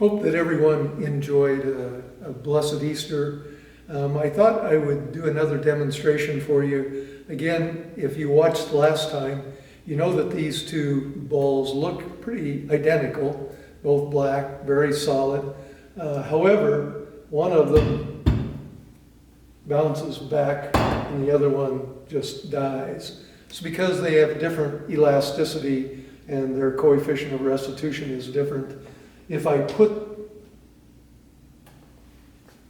Hope that everyone enjoyed a blessed Easter. I thought I would do another demonstration for you. Again, if you watched last time, you know that these two balls look pretty identical, both black, very solid. However, one of them bounces back and the other one just dies. It's because they have different elasticity and their coefficient of restitution is different. If I put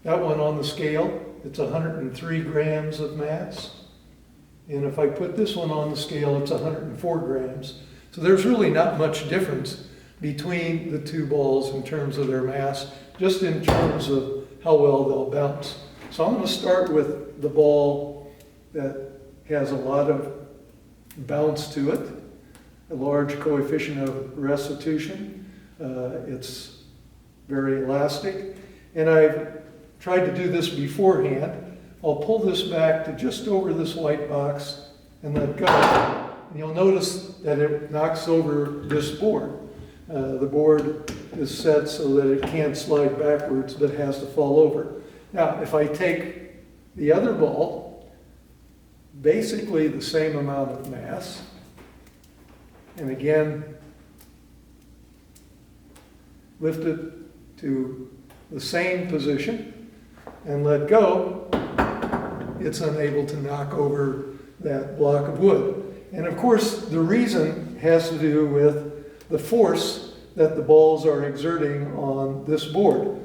that one on the scale, it's 103 grams of mass. And if I put this one on the scale, it's 104 grams. So there's really not much difference between the two balls in terms of their mass, just in terms of how well they'll bounce. So I'm going to start with the ball that has a lot of bounce to it, a large coefficient of restitution. It's very elastic. And I've tried to do this beforehand. I'll pull this back to just over this white box and let go. And you'll notice that it knocks over this board. The board is set so that it can't slide backwards, but has to fall over. Now, if I take the other ball, basically the same amount of mass, and again, lift it to the same position and let go, it's unable to knock over that block of wood. And of course, the reason has to do with the force that the balls are exerting on this board.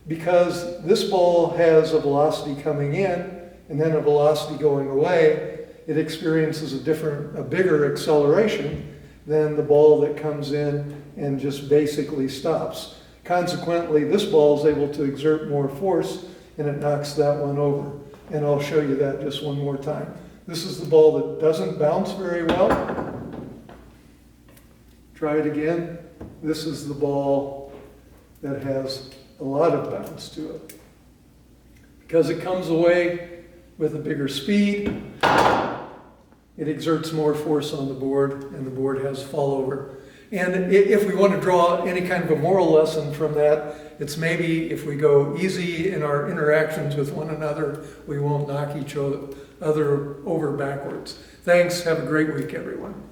Because this ball has a velocity coming in and then a velocity going away, it experiences a bigger acceleration than the ball that comes in and just basically stops. Consequently, this ball is able to exert more force and it knocks that one over. And I'll show you that just one more time. This is the ball that doesn't bounce very well. Try it again. This is the ball that has a lot of bounce to it. Because it comes away with a bigger speed, it exerts more force on the board, and the board has fall over. And if we want to draw any kind of a moral lesson from that, it's maybe if we go easy in our interactions with one another, we won't knock each other over backwards. Thanks. Have a great week, everyone.